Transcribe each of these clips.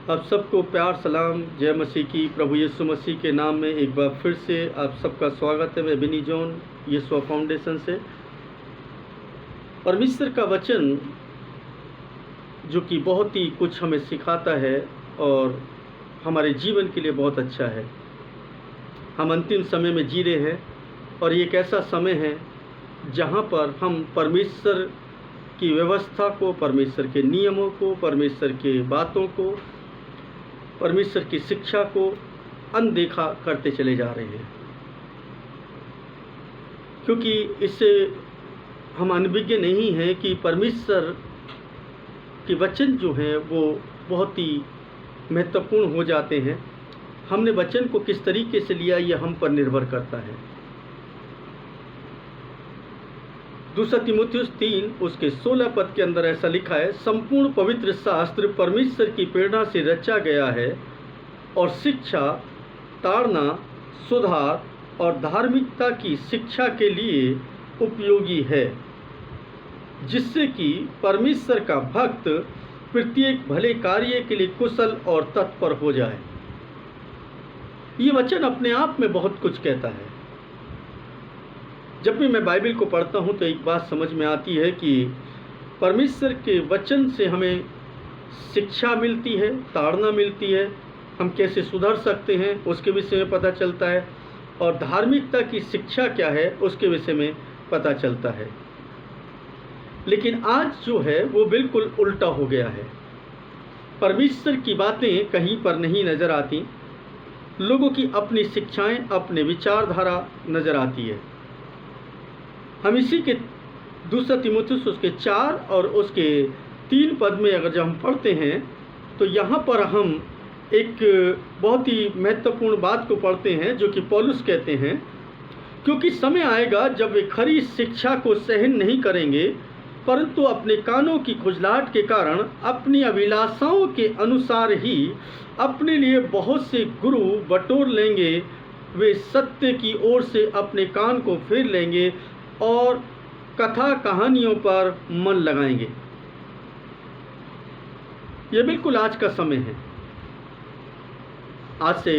आप सबको प्यार सलाम जय मसीह की। प्रभु यीशु मसीह के नाम में एक बार फिर से आप सबका स्वागत है। मैं बिनी जॉन यीशु फाउंडेशन से। परमेश्वर का वचन जो कि बहुत ही कुछ हमें सिखाता है और हमारे जीवन के लिए बहुत अच्छा है। हम अंतिम समय में जी रहे हैं और ये एक ऐसा समय है जहाँ पर हम परमेश्वर की व्यवस्था को, परमेश्वर के नियमों को, परमेश्वर के बातों को, परमेश्वर की शिक्षा को अनदेखा करते चले जा रहे हैं, क्योंकि इससे हम अनभिज्ञ नहीं हैं कि परमेश्वर के वचन जो हैं वो बहुत ही महत्वपूर्ण हो जाते हैं। हमने वचन को किस तरीके से लिया यह हम पर निर्भर करता है। 2 तीमुथियुस 3 उसके 16 पद के अंदर ऐसा लिखा है, संपूर्ण पवित्र शास्त्र परमेश्वर की प्रेरणा से रचा गया है और शिक्षा, ताड़ना, सुधार और धार्मिकता की शिक्षा के लिए उपयोगी है, जिससे कि परमेश्वर का भक्त प्रत्येक भले कार्य के लिए कुशल और तत्पर हो जाए। ये वचन अपने आप में बहुत कुछ कहता है। जब भी मैं बाइबल को पढ़ता हूँ तो एक बात समझ में आती है कि परमेश्वर के वचन से हमें शिक्षा मिलती है, ताड़ना मिलती है, हम कैसे सुधर सकते हैं उसके विषय में पता चलता है, और धार्मिकता की शिक्षा क्या है उसके विषय में पता चलता है। लेकिन आज जो है वो बिल्कुल उल्टा हो गया है। परमेश्वर की बातें कहीं पर नहीं नज़र आती, लोगों की अपनी शिक्षाएं, अपने विचारधारा नज़र आती है। हम इसी के 2 तीमुथियुस उसके 4 और उसके 3 पद में अगर जब हम पढ़ते हैं तो यहाँ पर हम एक बहुत ही महत्वपूर्ण बात को पढ़ते हैं जो कि पौलुस कहते हैं, क्योंकि समय आएगा जब वे खरी शिक्षा को सहन नहीं करेंगे, परंतु अपने कानों की खुजलाहट के कारण अपनी अभिलाषाओं के अनुसार ही अपने लिए बहुत से गुरु बटोर लेंगे। वे सत्य की ओर से अपने कान को फेर लेंगे और कथा कहानियों पर मन लगाएंगे। यह बिल्कुल आज का समय है। आज से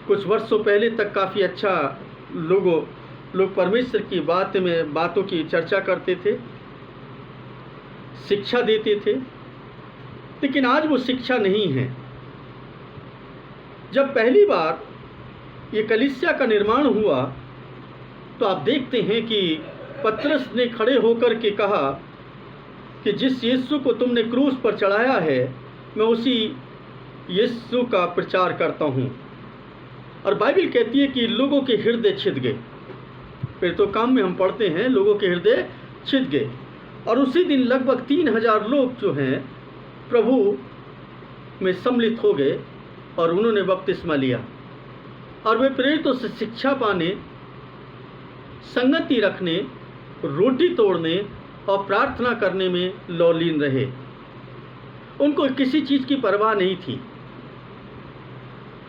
कुछ वर्षों पहले तक काफ़ी अच्छा लोग परमेश्वर की बातों की चर्चा करते थे, शिक्षा देते थे, लेकिन आज वो शिक्षा नहीं है। जब पहली बार ये कलीसिया का निर्माण हुआ तो आप देखते हैं कि पतरस ने खड़े होकर के कहा कि जिस यीशु को तुमने क्रूस पर चढ़ाया है, मैं उसी यीशु का प्रचार करता हूँ। और बाइबल कहती है कि लोगों के हृदय छिद गए। फिर तो काम में हम पढ़ते हैं लोगों के हृदय छिद गए, और उसी दिन लगभग 3000 लोग जो हैं प्रभु में सम्मिलित हो गए और उन्होंने बपतिस्मा लिया, और वे प्रेरितों से शिक्षा पाने, संगति रखने, रोटी तोड़ने और प्रार्थना करने में लौलीन रहे। उनको किसी चीज़ की परवाह नहीं थी।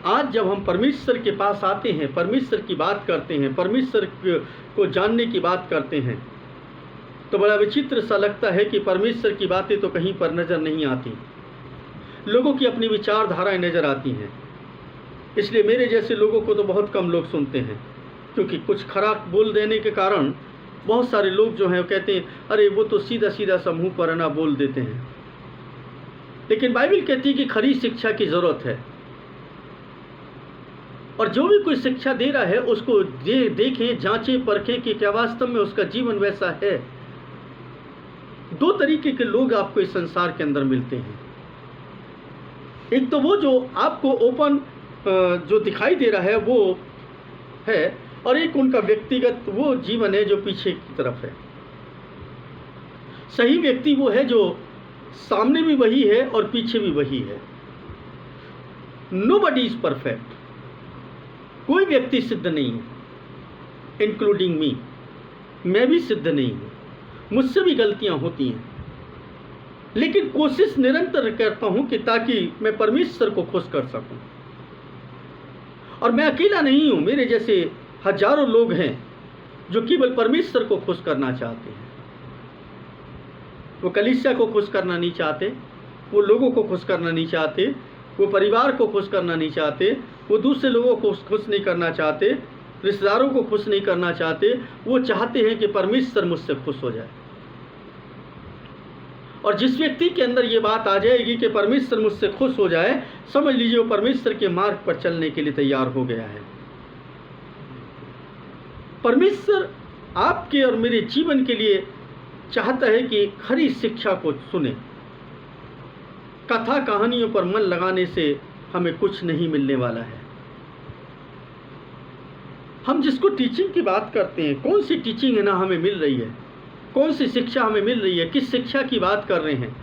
आज जब हम परमेश्वर के पास आते हैं, परमेश्वर की बात करते हैं, परमेश्वर को जानने की बात करते हैं, तो बड़ा विचित्र सा लगता है कि परमेश्वर की बातें तो कहीं पर नज़र नहीं आती, लोगों की अपनी विचारधाराएं नज़र आती हैं। इसलिए मेरे जैसे लोगों को तो बहुत कम लोग सुनते हैं, क्योंकि कुछ खराब बोल देने के कारण बहुत सारे लोग जो हैं कहते हैं अरे वो तो सीधा सीधा सा मुँह पर ना बोल देते हैं। लेकिन बाइबल कहती है कि खरी शिक्षा की ज़रूरत है, और जो भी कोई शिक्षा दे रहा है उसको देखें, जांचें, परखें कि क्या वास्तव में उसका जीवन वैसा है। 2 तरीके के लोग आपको इस संसार के अंदर मिलते हैं। एक तो वो जो आपको ओपन जो दिखाई दे रहा है वो है, और एक उनका व्यक्तिगत वो जीवन है जो पीछे की तरफ है। सही व्यक्ति वो है जो सामने भी वही है और पीछे भी वही है। Nobody is perfect. कोई व्यक्ति सिद्ध नहीं है, इंक्लूडिंग मी। मैं भी सिद्ध नहीं हूँ, मुझसे भी गलतियाँ होती हैं, लेकिन कोशिश निरंतर करता हूँ कि ताकि मैं परमेश्वर को खुश कर सकूँ। और मैं अकेला नहीं हूँ, मेरे जैसे हजारों लोग हैं जो केवल परमेश्वर को खुश करना चाहते हैं। वो कलीसिया को खुश करना नहीं चाहते, वो लोगों को खुश करना नहीं चाहते, वो परिवार को खुश करना नहीं चाहते, वो दूसरे लोगों को खुश नहीं करना चाहते, रिश्तेदारों को खुश नहीं करना चाहते। वो चाहते हैं कि परमेश्वर मुझसे खुश हो जाए। और जिस व्यक्ति के अंदर ये बात आ जाएगी कि परमेश्वर मुझसे खुश हो जाए, समझ लीजिए वो परमेश्वर के मार्ग पर चलने के लिए तैयार हो गया है। परमेश्वर आपके और मेरे जीवन के लिए चाहता है कि खरी शिक्षा को सुने। कथा कहानियों पर मन लगाने से हमें कुछ नहीं मिलने वाला है। हम जिसको टीचिंग की बात करते हैं, कौन सी टीचिंग है ना हमें मिल रही है, कौन सी शिक्षा हमें मिल रही है, किस शिक्षा की बात कर रहे हैं?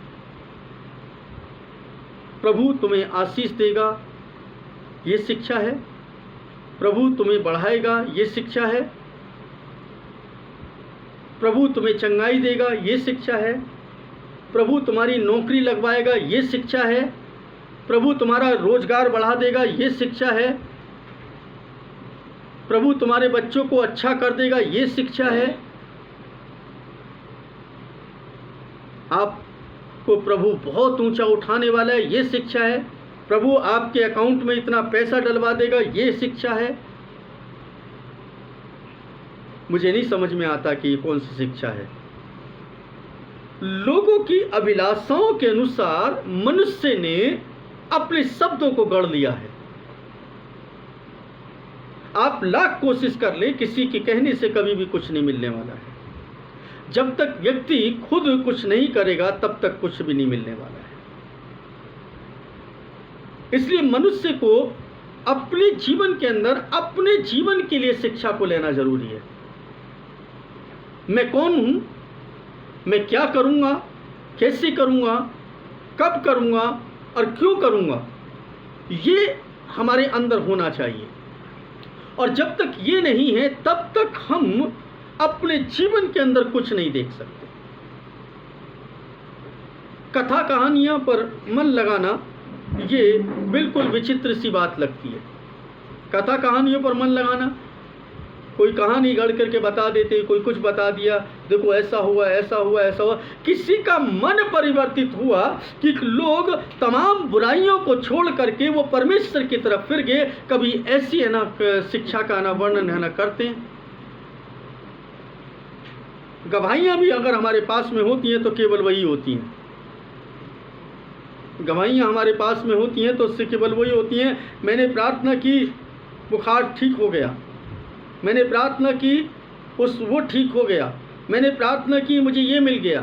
प्रभु तुम्हें आशीष देगा, ये शिक्षा है। प्रभु तुम्हें बढ़ाएगा, ये शिक्षा है। प्रभु तुम्हें चंगाई देगा, ये शिक्षा है। प्रभु तुम्हारी नौकरी लगवाएगा, ये शिक्षा है। प्रभु तुम्हारा रोजगार बढ़ा देगा, ये शिक्षा है। प्रभु तुम्हारे बच्चों को अच्छा कर देगा, ये शिक्षा है। आपको प्रभु बहुत ऊंचा उठाने वाला है, ये शिक्षा है। प्रभु आपके अकाउंट में इतना पैसा डलवा देगा, ये शिक्षा है। मुझे नहीं समझ में आता कि ये कौन सी शिक्षा है। लोगों की अभिलाषाओं के अनुसार मनुष्य ने अपने शब्दों को गढ़ लिया है। आप लाख कोशिश कर ले, किसी के कहने से कभी भी कुछ नहीं मिलने वाला है। जब तक व्यक्ति खुद कुछ नहीं करेगा तब तक कुछ भी नहीं मिलने वाला है। इसलिए मनुष्य को अपने जीवन के अंदर अपने जीवन के लिए शिक्षा को लेना जरूरी है। मैं कौन हूं, मैं क्या करूंगा, कैसे करूंगा, कब करूंगा और क्यों करूंगा, ये हमारे अंदर होना चाहिए। और जब तक ये नहीं है तब तक हम अपने जीवन के अंदर कुछ नहीं देख सकते। कथा कहानियां पर मन लगाना ये बिल्कुल विचित्र सी बात लगती है। कथा कहानियों पर मन लगाना, कोई कहानी गढ़ करके बता देते, कोई कुछ बता दिया, देखो ऐसा हुआ, ऐसा हुआ, ऐसा हुआ। किसी का मन परिवर्तित हुआ कि लोग तमाम बुराइयों को छोड़ करके वो परमेश्वर की तरफ फिर गए। कभी ऐसी है ना शिक्षा का ना वर्णन है ना करते हैं। गवाहियां भी अगर हमारे पास में होती हैं तो केवल वही होती हैं। गवाहियां हमारे पास में होती हैं तो उससे केवल वही होती हैं, मैंने प्रार्थना की, बुखार ठीक हो गया। मैंने प्रार्थना की, वो ठीक हो गया। मैंने प्रार्थना की, मुझे ये मिल गया।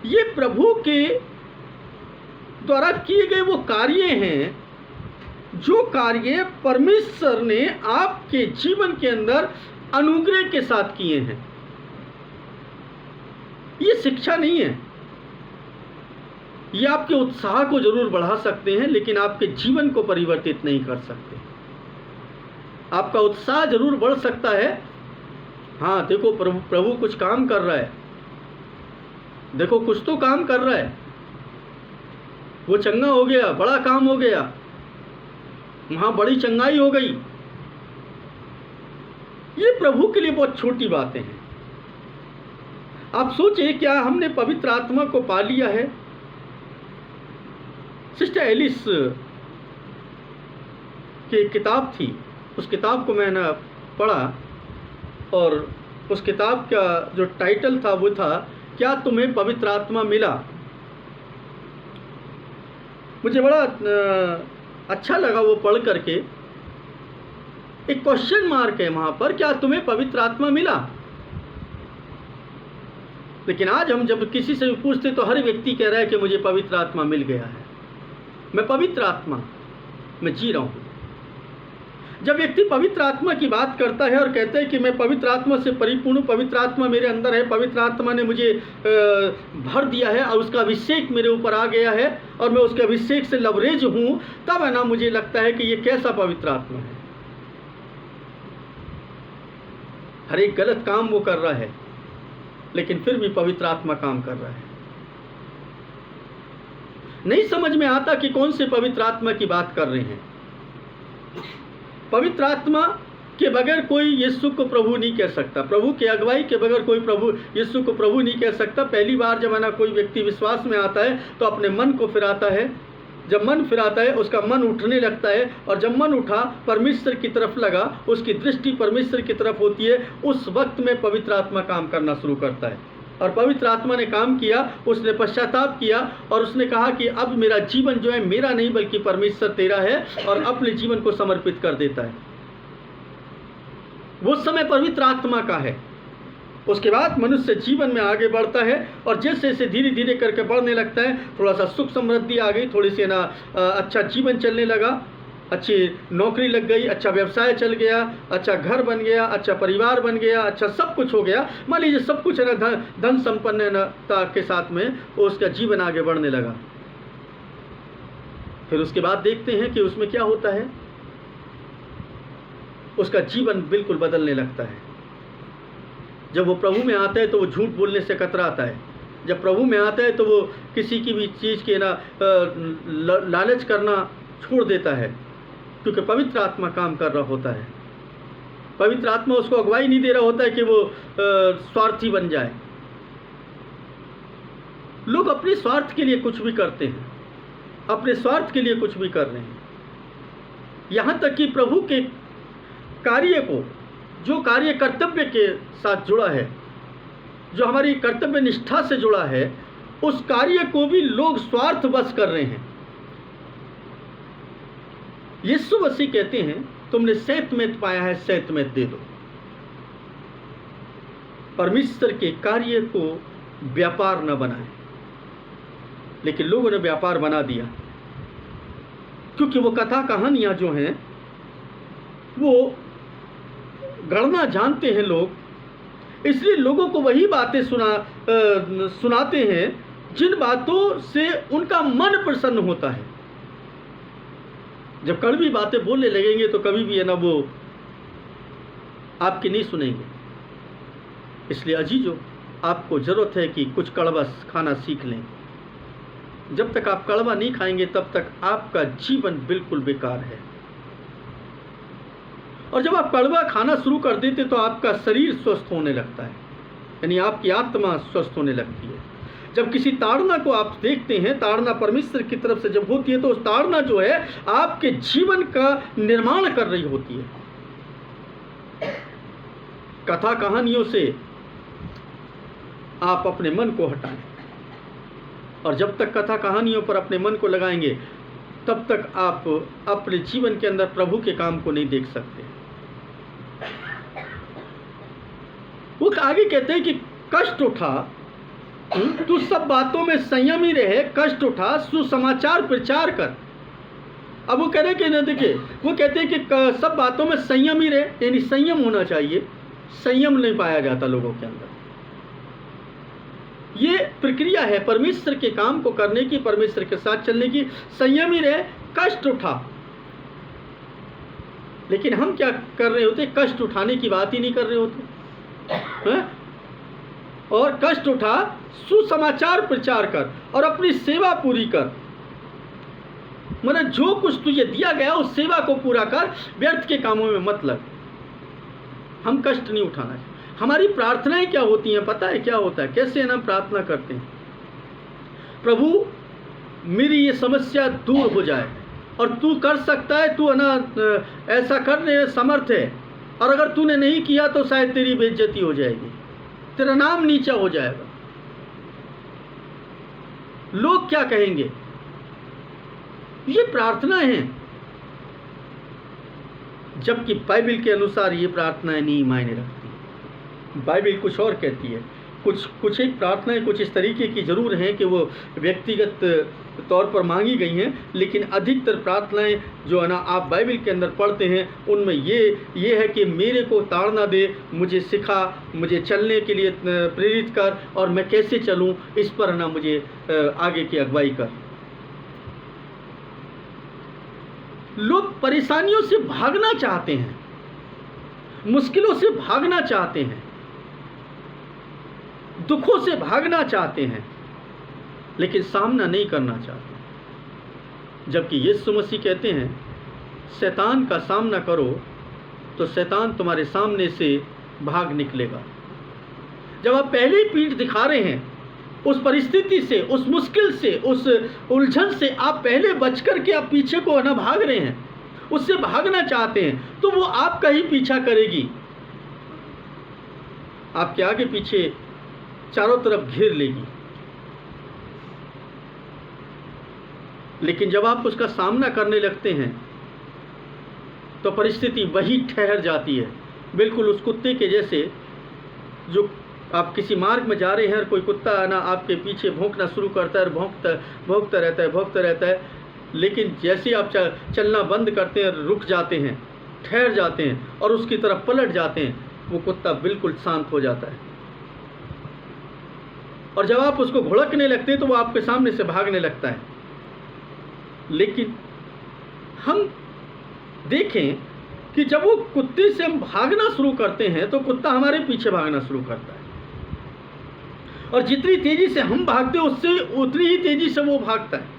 ये प्रभु के द्वारा किए गए वो कार्य हैं, जो कार्य परमेश्वर ने आपके जीवन के अंदर अनुग्रह के साथ किए हैं। ये शिक्षा नहीं है। ये आपके उत्साह को जरूर बढ़ा सकते हैं, लेकिन आपके जीवन को परिवर्तित नहीं कर सकते। आपका उत्साह जरूर बढ़ सकता है। हाँ, देखो प्रभु कुछ काम कर रहा है, देखो कुछ तो काम कर रहा है, वो चंगा हो गया, बड़ा काम हो गया, वहां बड़ी चंगाई हो गई। ये प्रभु के लिए बहुत छोटी बातें हैं। आप सोचें, क्या हमने पवित्र आत्मा को पा लिया है? सिस्टर एलिस की एक किताब थी, उस किताब को मैंने पढ़ा और उस किताब का जो टाइटल था वो था, क्या तुम्हें पवित्र आत्मा मिला? मुझे बड़ा अच्छा लगा वो पढ़ करके। एक क्वेश्चन मार्क है वहां पर, क्या तुम्हें पवित्र आत्मा मिला? लेकिन आज हम जब किसी से भी पूछते तो हर व्यक्ति कह रहा है कि मुझे पवित्र आत्मा मिल गया है, मैं पवित्र आत्मा में जी रहा हूं। जब व्यक्ति पवित्र आत्मा की बात करता है और कहता है कि मैं पवित्र आत्मा से परिपूर्ण हूँ, पवित्र आत्मा मेरे अंदर है, पवित्र आत्मा ने मुझे भर दिया है और उसका अभिषेक मेरे ऊपर आ गया है और मैं उसके अभिषेक से लवरेज हूँ, तब है ना मुझे लगता है कि ये कैसा पवित्र आत्मा है। हर एक गलत काम वो कर रहा है, लेकिन फिर भी पवित्र आत्मा काम कर रहा है। नहीं समझ में आता कि कौन से पवित्र आत्मा की बात कर रहे हैं। पवित्र आत्मा के बगैर कोई यीशु को प्रभु नहीं कह सकता, प्रभु की अगुवाई के बगैर कोई प्रभु यीशु को प्रभु नहीं कह सकता। पहली बार जब है ना कोई व्यक्ति विश्वास में आता है तो अपने मन को फिराता है, जब मन फिराता है उसका मन उठने लगता है, और जब मन उठा परमेश्वर की तरफ लगा, उसकी दृष्टि परमेश्वर की तरफ होती है, उस वक्त में पवित्र आत्मा काम करना शुरू करता है। और पवित्र आत्मा ने काम किया, उसने पश्चाताप किया और उसने कहा कि अब मेरा जीवन जो है मेरा नहीं बल्कि परमेश्वर तेरा है, और अपने जीवन को समर्पित कर देता है। वो समय पवित्र आत्मा का है। उसके बाद मनुष्य जीवन में आगे बढ़ता है, और जैसे जैसे धीरे धीरे करके बढ़ने लगता है, थोड़ा सा सुख समृद्धि आ गई, थोड़ी सी ना अच्छा जीवन चलने लगा, अच्छी नौकरी लग गई, अच्छा व्यवसाय चल गया, अच्छा घर बन गया, अच्छा परिवार बन गया, अच्छा सब कुछ हो गया। मान लीजिए सब कुछ है ना धन संपन्नता के साथ में उसका जीवन आगे बढ़ने लगा। फिर उसके बाद देखते हैं कि उसमें क्या होता है, उसका जीवन बिल्कुल बदलने लगता है। जब वो प्रभु में आता है तो वो झूठ बोलने से कतराता है। जब प्रभु में आता है तो वो किसी की भी चीज़ के ना लालच करना छोड़ देता है, क्योंकि पवित्र आत्मा काम कर रहा होता है। पवित्र आत्मा उसको अगुवाई नहीं दे रहा होता है कि वो स्वार्थी बन जाए। लोग अपने स्वार्थ के लिए कुछ भी करते हैं, अपने स्वार्थ के लिए कुछ भी कर रहे हैं, यहाँ तक कि प्रभु के कार्य को, जो कार्य कर्तव्य के साथ जुड़ा है, जो हमारी कर्तव्य निष्ठा से जुड़ा है, उस कार्य को भी लोग स्वार्थवश कर रहे हैं। यीशु मसीह कहते हैं तुमने सेंतमेंत पाया है, सेंतमेंत दे दो। परमेश्वर के कार्य को व्यापार न बनाए, लेकिन लोगों ने व्यापार बना दिया, क्योंकि वो कथा कहानियां जो हैं वो गढ़ना जानते हैं लोग, इसलिए लोगों को वही बातें सुनाते हैं जिन बातों से उनका मन प्रसन्न होता है। जब कड़वी बातें बोलने लगेंगे तो कभी भी है ना वो आपकी नहीं सुनेंगे। इसलिए अजीजों, आपको ज़रूरत है कि कुछ कड़वा खाना सीख लें। जब तक आप कड़वा नहीं खाएंगे तब तक आपका जीवन बिल्कुल बेकार है। और जब आप कड़वा खाना शुरू कर देते तो आपका शरीर स्वस्थ होने लगता है, यानी आपकी आत्मा स्वस्थ होने लगती है। जब किसी ताड़ना को आप देखते हैं, ताड़ना परमेश्वर की तरफ से जब होती है, तो उस ताड़ना जो है आपके जीवन का निर्माण कर रही होती है। कथा कहानियों से आप अपने मन को हटाएं, और जब तक कथा कहानियों पर अपने मन को लगाएंगे तब तक आप अपने जीवन के अंदर प्रभु के काम को नहीं देख सकते। वो आगे कहते हैं कि कष्ट उठा, तू सब बातों में संयमी रहे, कष्ट उठा, सुसमाचार प्रचार कर। अब वो कह रहे कि ना, देखिए वो कहते हैं कि सब बातों में संयमी रहे, यानी संयम होना चाहिए। संयम नहीं पाया जाता लोगों के अंदर। ये प्रक्रिया है परमेश्वर के काम को करने की, परमेश्वर के साथ चलने की। संयमी रहे, कष्ट उठा। लेकिन हम क्या कर रहे होते, कष्ट उठाने की बात ही नहीं कर रहे होते हैं? और कष्ट उठा, सुसमाचार प्रचार कर और अपनी सेवा पूरी कर। मतलब जो कुछ तुझे दिया गया उस सेवा को पूरा कर, व्यर्थ के कामों में मत लग। हम कष्ट नहीं उठाना चाहिए। हमारी प्रार्थनाएं क्या होती हैं पता है क्या होता है? कैसे हम प्रार्थना करते हैं, प्रभु मेरी ये समस्या दूर हो जाए, और तू कर सकता है, तू है ना ऐसा करने समर्थ है, और अगर तूने नहीं किया तो शायद तेरी बेइज्जती हो जाएगी, तेरा नाम नीचा हो जाएगा, लोग क्या कहेंगे। ये प्रार्थना है, जबकि बाइबल के अनुसार ये प्रार्थनाएं नहीं मायने रखती। बाइबल कुछ और कहती है। कुछ एक प्रार्थनाएं कुछ इस तरीके की ज़रूर हैं कि वो व्यक्तिगत तौर पर मांगी गई हैं, लेकिन अधिकतर प्रार्थनाएं जो है ना आप बाइबल के अंदर पढ़ते हैं, उनमें ये है कि मेरे को ताड़ना दे, मुझे सिखा, मुझे चलने के लिए प्रेरित कर, और मैं कैसे चलूं इस पर ना मुझे आगे की अगुवाई कर। लोग परेशानियों से भागना चाहते हैं, मुश्किलों से भागना चाहते हैं, दुखों से भागना चाहते हैं, लेकिन सामना नहीं करना चाहते। जबकि यीशु मसीह कहते हैं शैतान का सामना करो तो शैतान तुम्हारे सामने से भाग निकलेगा। जब आप पहले ही पीठ दिखा रहे हैं उस परिस्थिति से, उस मुश्किल से, उस उलझन से आप पहले बच कर के आप पीछे को ना भाग रहे हैं, उससे भागना चाहते हैं, तो वो आपका ही पीछा करेगी, आपके आगे पीछे चारों तरफ घेर लेगी। लेकिन जब आप उसका सामना करने लगते हैं तो परिस्थिति वही ठहर जाती है, बिल्कुल उस कुत्ते के जैसे। जो आप किसी मार्ग में जा रहे हैं और कोई कुत्ता ना आपके पीछे भौंकना शुरू करता है और भौंकता रहता है, लेकिन जैसे आप चलना बंद करते हैं, रुक जाते हैं, ठहर जाते हैं और उसकी तरफ पलट जाते हैं, वो कुत्ता बिल्कुल शांत हो जाता है। और जब आप उसको घुड़कने लगते हैं तो वो आपके सामने से भागने लगता है। लेकिन हम देखें कि जब वो कुत्ते से हम भागना शुरू करते हैं तो कुत्ता हमारे पीछे भागना शुरू करता है, और जितनी तेजी से हम भागते हैं उससे उतनी ही तेजी से वो भागता है।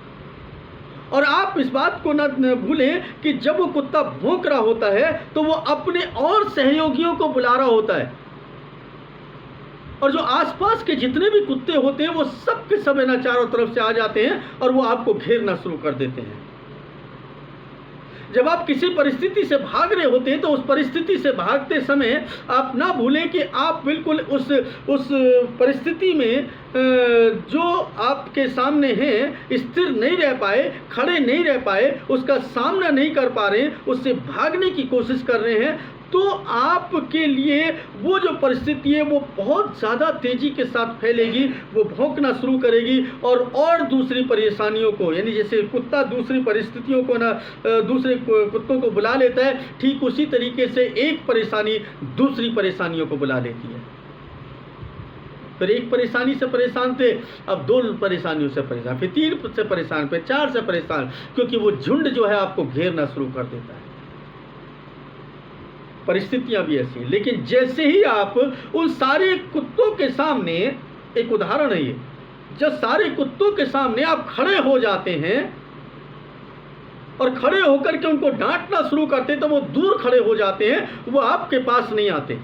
और आप इस बात को न भूलें कि जब वो कुत्ता भौंक रहा होता है तो वो अपने और सहयोगियों को बुला रहा होता है, और जो आसपास के जितने भी कुत्ते होते हैं वो सब के सब ना चारों तरफ से आ जाते हैं और वो आपको घेरना शुरू कर देते हैं। जब आप किसी परिस्थिति से भाग रहे होते हैं तो उस परिस्थिति से भागते समय आप ना भूलें कि आप बिल्कुल उस परिस्थिति में जो आपके सामने हैं स्थिर नहीं रह पाए, खड़े नहीं रह पाए, उसका सामना नहीं कर पा रहे हैं, उससे भागने की कोशिश कर रहे हैं, तो आपके लिए वो जो परिस्थिति है वो बहुत ज़्यादा तेज़ी के साथ फैलेगी, वो भौंकना शुरू करेगी और दूसरी परेशानियों को, यानी जैसे कुत्ता दूसरी परिस्थितियों को ना दूसरे कुत्तों को बुला लेता है, ठीक उसी तरीके से एक परेशानी दूसरी परेशानियों को बुला लेती है। फिर एक परेशानी से परेशान थे, अब 2 परेशानियों से परेशान, फिर 3 से परेशान, फिर 4 से परेशान, क्योंकि वो झुंड जो है आपको घेरना शुरू कर देता है। परिस्थितियां भी ऐसी हैं। लेकिन जैसे ही आप उन सारे कुत्तों के सामने, एक उदाहरण है ये, जब सारे कुत्तों के सामने आप खड़े हो जाते हैं और खड़े होकर के उनको डांटना शुरू करते हैं तो वो दूर खड़े हो जाते हैं, वो आपके पास नहीं आते।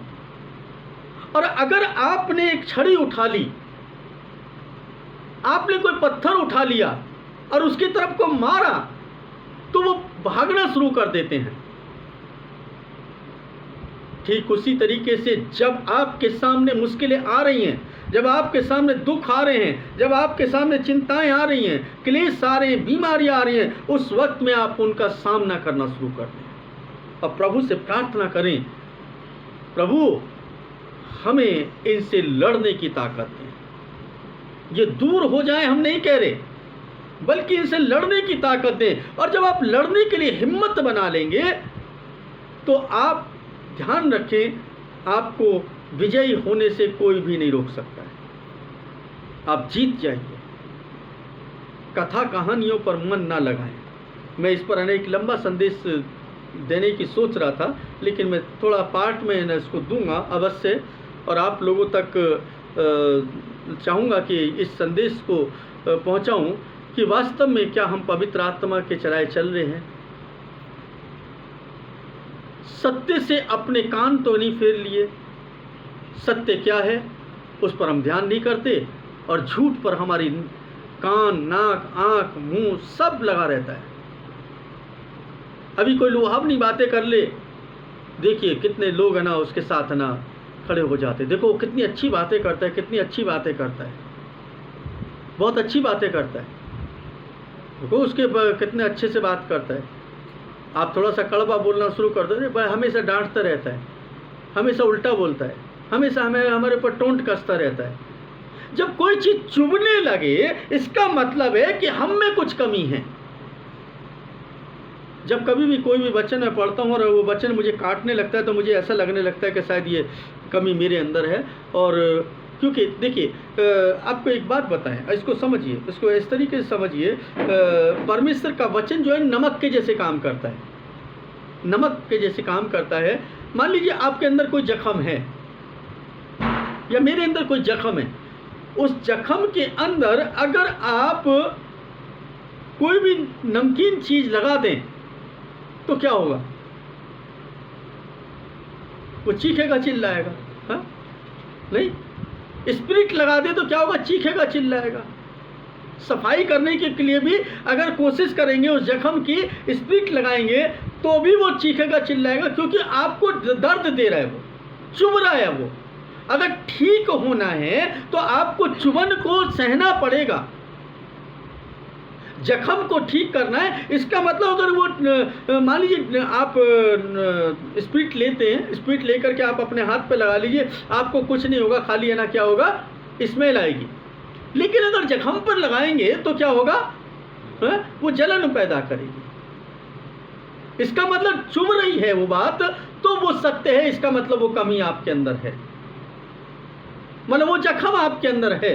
और अगर आपने एक छड़ी उठा ली, आपने कोई पत्थर उठा लिया और उसकी तरफ को मारा, तो वो भागना शुरू कर देते हैं। ठीक उसी तरीके से जब आपके सामने मुश्किलें आ रही हैं, जब आपके सामने दुख आ रहे हैं, जब आपके सामने चिंताएं आ रही हैं, क्लेश आ रहे हैं, बीमारियां आ रही हैं, उस वक्त में आप उनका सामना करना शुरू कर दें और प्रभु से प्रार्थना करें, प्रभु हमें इनसे लड़ने की ताकत दें। ये दूर हो जाए हम नहीं कह रहे, बल्कि इनसे लड़ने की ताकत दें। और जब आप लड़ने के लिए हिम्मत बना लेंगे तो आप ध्यान रखें, आपको विजयी होने से कोई भी नहीं रोक सकता है, आप जीत जाएंगे। कथा कहानियों पर मन ना लगाएं। मैं इस पर अनेक लंबा संदेश देने की सोच रहा था, लेकिन मैं थोड़ा पार्ट में न इसको दूंगा अवश्य, और आप लोगों तक चाहूँगा कि इस संदेश को पहुँचाऊँ कि वास्तव में क्या हम पवित्र आत्मा के चलाए चल रहे हैं। सत्य से अपने कान तो नहीं फेर लिए, सत्य क्या है उस पर हम ध्यान नहीं करते, और झूठ पर हमारी कान, नाक, आँख, मुंह सब लगा रहता है। अभी कोई लुभावनी बातें कर ले, देखिए कितने लोग है ना उसके साथ है ना खड़े हो जाते, देखो कितनी अच्छी बातें करता है, कितनी अच्छी बातें करता है, बहुत अच्छी बातें करता है, देखो उसके कितने अच्छे से बात करता है। आप थोड़ा सा कड़वा बोलना शुरू कर दो, भाई हमेशा डांटता रहता है, हमेशा उल्टा बोलता है, हमेशा हमारे ऊपर टोंट कसता रहता है। जब कोई चीज़ चुभने लगे इसका मतलब है कि हम में कुछ कमी है। जब कभी भी कोई भी वचन मैं पढ़ता हूँ और वो वचन मुझे काटने लगता है तो मुझे ऐसा लगने लगता है कि शायद ये कमी मेरे अंदर है। और क्योंकि देखिए आपको एक बात बताएं, इसको समझिए, इसको इस तरीके से समझिए, परमेश्वर का वचन जो है नमक के जैसे काम करता है, नमक के जैसे काम करता है। मान लीजिए आपके अंदर कोई जख्म है या मेरे अंदर कोई जख्म है, उस जख्म के अंदर अगर आप कोई भी नमकीन चीज़ लगा दें तो क्या होगा? वो चीखेगा चिल्लाएगा। हाँ नहीं, स्पिरिट लगा दे तो क्या होगा, चीखेगा चिल्लाएगा। सफाई करने के लिए भी अगर कोशिश करेंगे उस जख्म की, स्पिरिट लगाएंगे तो भी वो चीखेगा चिल्लाएगा, क्योंकि आपको दर्द दे रहा है, वो चुभ रहा है। वो अगर ठीक होना है तो आपको चुभन को सहना पड़ेगा। जख्म को ठीक करना है, इसका मतलब अगर वो मान लीजिए आप स्पिरिट लेते हैं, स्पिरिट लेकर के आप अपने हाथ पे लगा लीजिए, आपको कुछ नहीं होगा, खाली है ना क्या होगा, स्मेल आएगी। लेकिन अगर जख्म पर लगाएंगे तो क्या होगा, वो जलन पैदा करेगी। इसका मतलब चुभ रही है वो बात, तो वो सत्य है, इसका मतलब वो कमी आपके अंदर है, मतलब वो जख्म आपके अंदर है।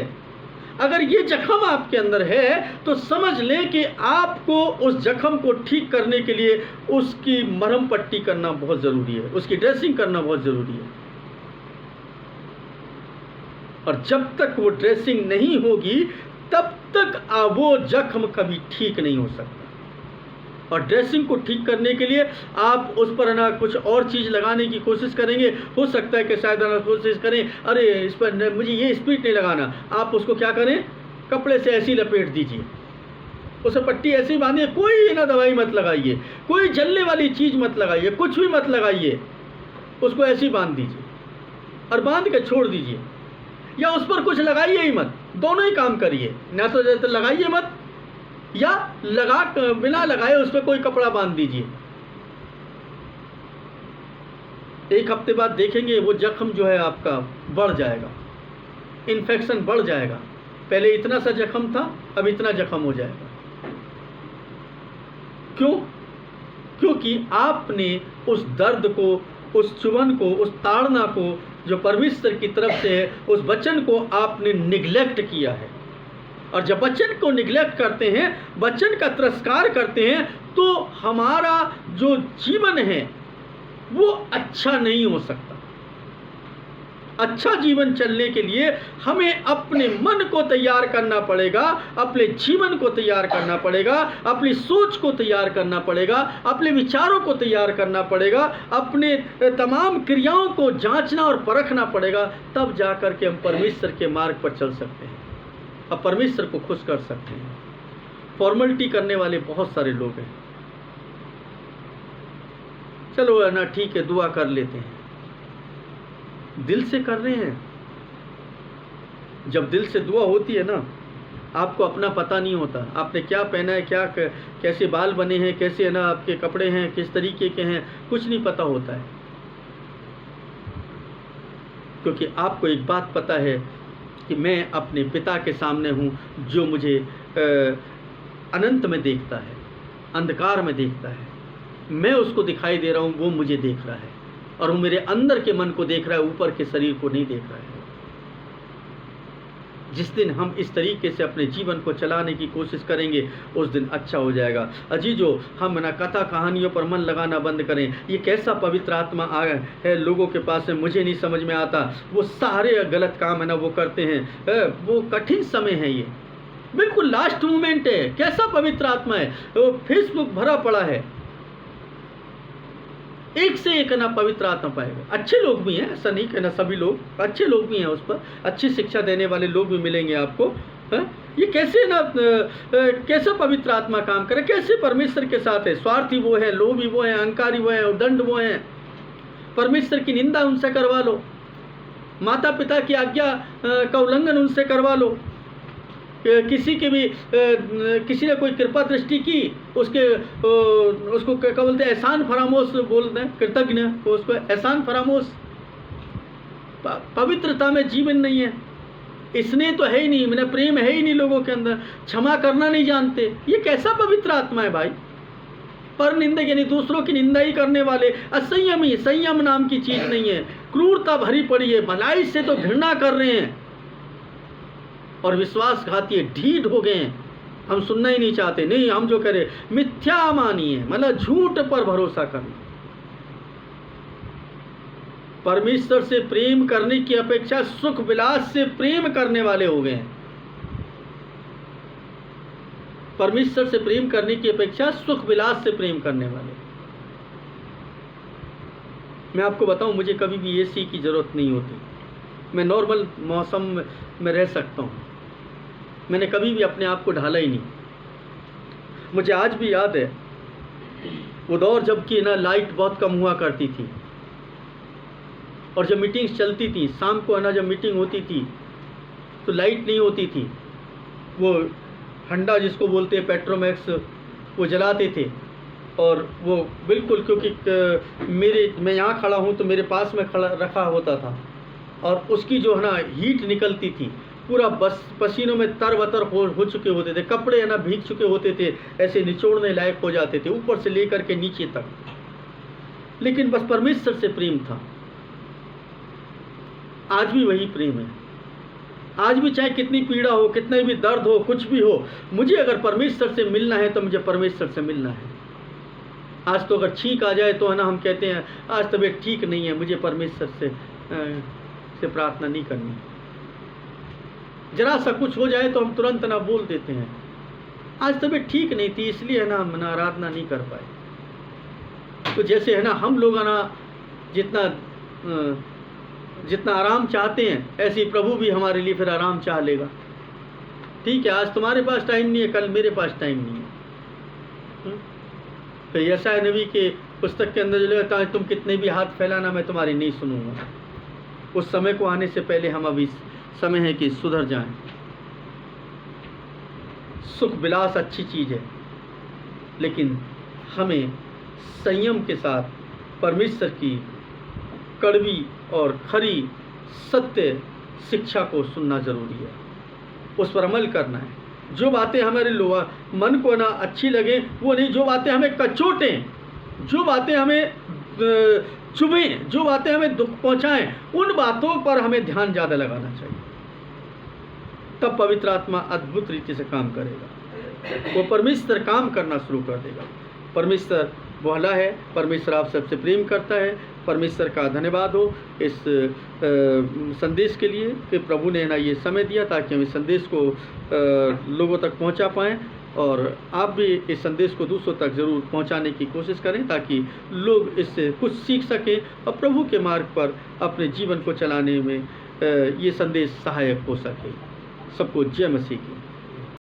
अगर ये जख्म आपके अंदर है तो समझ लें कि आपको उस जख्म को ठीक करने के लिए उसकी मरहम पट्टी करना बहुत ज़रूरी है, उसकी ड्रेसिंग करना बहुत ज़रूरी है। और जब तक वो ड्रेसिंग नहीं होगी तब तक वो जख्म कभी ठीक नहीं हो सकता। और ड्रेसिंग को ठीक करने के लिए आप उस पर ना कुछ और चीज़ लगाने की कोशिश करेंगे, हो सकता है कि शायद ना कोशिश करें, अरे इस पर मुझे ये स्पिरिट नहीं लगाना, आप उसको क्या करें, कपड़े से ऐसी लपेट दीजिए, उसे पट्टी ऐसी बांधिए, कोई ना दवाई मत लगाइए, कोई जलने वाली चीज़ मत लगाइए, कुछ भी मत लगाइए, उसको ऐसी बांध दीजिए और बांध के छोड़ दीजिए, या उस पर कुछ लगाइए ही मत, दोनों ही काम करिए, ना तो जैसे लगाइए मत या बिना लगाए उस पर कोई कपड़ा बांध दीजिए। एक हफ्ते बाद देखेंगे वो जख्म जो है आपका बढ़ जाएगा, इन्फेक्शन बढ़ जाएगा, पहले इतना सा जख्म था अब इतना जख्म हो जाएगा। क्यों? क्योंकि आपने उस दर्द को, उस चुभन को, उस ताड़ना को जो परमेश्वर की तरफ से है, उस वचन को आपने निगलेक्ट किया है। और जब वचन को निगलेक्ट करते हैं, वचन का तिरस्कार करते हैं, तो हमारा जो जीवन है वो अच्छा नहीं हो सकता। अच्छा जीवन चलने के लिए हमें अपने मन को तैयार करना पड़ेगा, अपने जीवन को तैयार करना पड़ेगा, अपनी सोच को तैयार करना पड़ेगा, अपने विचारों को तैयार करना पड़ेगा, अपने तमाम क्रियाओं को जांचना और परखना पड़ेगा, तब जाकर के हम परमेश्वर के मार्ग पर चल सकते हैं, अब परमेश्वर को खुश कर सकते हैं। फॉर्मेलिटी करने वाले बहुत सारे लोग हैं, चलो है ना, ठीक है, दुआ कर लेते हैं, दिल से कर रहे हैं। जब दिल से दुआ होती है ना, आपको अपना पता नहीं होता, आपने क्या पहना है, क्या कैसे बाल बने हैं, कैसे है ना आपके कपड़े हैं, किस तरीके के हैं, कुछ नहीं पता होता है। क्योंकि आपको एक बात पता है कि मैं अपने पिता के सामने हूँ, जो मुझे अनंत में देखता है, अंधकार में देखता है, मैं उसको दिखाई दे रहा हूँ, वो मुझे देख रहा है, और वो मेरे अंदर के मन को देख रहा है, ऊपर के शरीर को नहीं देख रहा है। जिस दिन हम इस तरीके से अपने जीवन को चलाने की कोशिश करेंगे, उस दिन अच्छा हो जाएगा। अजीजों, हम ना कथा कहानियों पर मन लगाना बंद करें। ये कैसा पवित्र आत्मा आ है लोगों के पास में, मुझे नहीं समझ में आता। वो सारे गलत काम है ना वो करते हैं, वो कठिन समय है, ये बिल्कुल लास्ट मोमेंट है। कैसा पवित्र आत्मा है, वो फेसबुक भरा पड़ा है, एक से एक ना पवित्र आत्मा पाएगा। अच्छे लोग भी हैं, ऐसा नहीं कहना, सभी लोग अच्छे लोग भी हैं, उस पर अच्छी शिक्षा देने वाले लोग भी मिलेंगे आपको। है ये कैसे ना कैसे पवित्र आत्मा काम करे, कैसे परमेश्वर के साथ है। स्वार्थी वो है, लोभी वो है, अहंकारी वो है, उदंड वो हैं। परमेश्वर की निंदा उनसे करवा लो, माता पिता की आज्ञा का उल्लंघन उनसे करवा लो। किसी के भी किसी ने कोई कृपा दृष्टि की, उसको क्या बोलते हैं, एहसान फरामोश बोलते हैं, कृतज्ञ को उसको एहसान फरामोश। पवित्रता में जीवन नहीं है, इसने तो है ही नहीं, मैंने प्रेम है ही नहीं लोगों के अंदर, क्षमा करना नहीं जानते। ये कैसा पवित्र आत्मा है भाई। पर निंदा यानी दूसरों की निंदा ही करने वाले, असंयमी, संयम नाम की चीज नहीं है, क्रूरता भरी पड़ी है, भलाई से तो घृणा कर रहे हैं, और विश्वासघाती है, ढीठ हो गए हैं, हम सुनना ही नहीं चाहते। नहीं, हम जो करें मिथ्या मानिए, मतलब झूठ पर भरोसा करना। परमेश्वर से प्रेम करने की अपेक्षा सुख विलास से प्रेम करने वाले हो गए हैं। परमेश्वर से प्रेम करने की अपेक्षा सुख विलास से प्रेम करने वाले। मैं आपको बताऊं, मुझे कभी भी एसी की ज़रूरत नहीं होती। मैं नॉर्मल मौसम में रह सकता हूं। मैंने कभी भी अपने आप को ढाला ही नहीं। मुझे आज भी याद है वो दौर जब कि ना लाइट बहुत कम हुआ करती थी, और जब मीटिंग्स चलती थी शाम को है ना, जब मीटिंग होती थी तो लाइट नहीं होती थी। वो हंडा जिसको बोलते हैं पेट्रोमैक्स, वो जलाते थे। और वो बिल्कुल, क्योंकि मैं यहाँ खड़ा हूँ तो मेरे पास में खड़ा रखा होता था, और उसकी जो है ना हीट निकलती थी, पूरा बस पसीनों में तरबतर हो चुके होते थे, कपड़े है ना भीग चुके होते थे, ऐसे निचोड़ने लायक हो जाते थे ऊपर से लेकर के नीचे तक। लेकिन बस परमेश्वर से प्रेम था। आज भी वही प्रेम है। आज भी चाहे कितनी पीड़ा हो, कितने भी दर्द हो, कुछ भी हो, मुझे अगर परमेश्वर से मिलना है तो मुझे परमेश्वर से मिलना है। आज तो अगर छींक आ जाए तो है ना, हम कहते हैं आज तबीयत ठीक नहीं है, मुझे परमेश्वर से प्रार्थना नहीं करनी। जरा सा कुछ हो जाए तो हम तुरंत ना बोल देते हैं आज तबीयत ठीक नहीं थी, इसलिए है ना हम आराधना नहीं कर पाए। तो जैसे है ना हम लोग है ना जितना आराम चाहते हैं, ऐसे ही प्रभु भी हमारे लिए फिर आराम चाह लेगा। ठीक है, आज तुम्हारे पास टाइम नहीं है, कल मेरे पास टाइम नहीं है। तो यशायाह नबी के पुस्तक के अंदर जो लिखा है, तुम कितने भी हाथ फैलाना मैं तुम्हारी नहीं सुनूंगा। उस समय को आने से पहले हम अभी समय है कि सुधर जाएं। सुख विलास अच्छी चीज़ है, लेकिन हमें संयम के साथ परमेश्वर की कड़वी और खरी सत्य शिक्षा को सुनना जरूरी है, उस पर अमल करना है। जो बातें हमारे मन को ना अच्छी लगे वो नहीं, जो बातें हमें कचोटें, जो बातें हमें चुभें, जो बातें हमें दुख पहुंचाएं, उन बातों पर हमें ध्यान ज़्यादा लगाना चाहिए। तब पवित्र आत्मा अद्भुत रीति से काम करेगा, वो परमेश्वर काम करना शुरू कर देगा। परमेश्वर भोला है, परमेश्वर आप सबसे प्रेम करता है। परमेश्वर का धन्यवाद हो इस संदेश के लिए कि प्रभु ने ना ये समय दिया ताकि हम इस संदेश को लोगों तक पहुंचा पाएं, और आप भी इस संदेश को दूसरों तक ज़रूर पहुंचाने की कोशिश करें ताकि लोग इससे कुछ सीख सकें और प्रभु के मार्ग पर अपने जीवन को चलाने में ये संदेश सहायक हो सके। सबको जय मसीह की।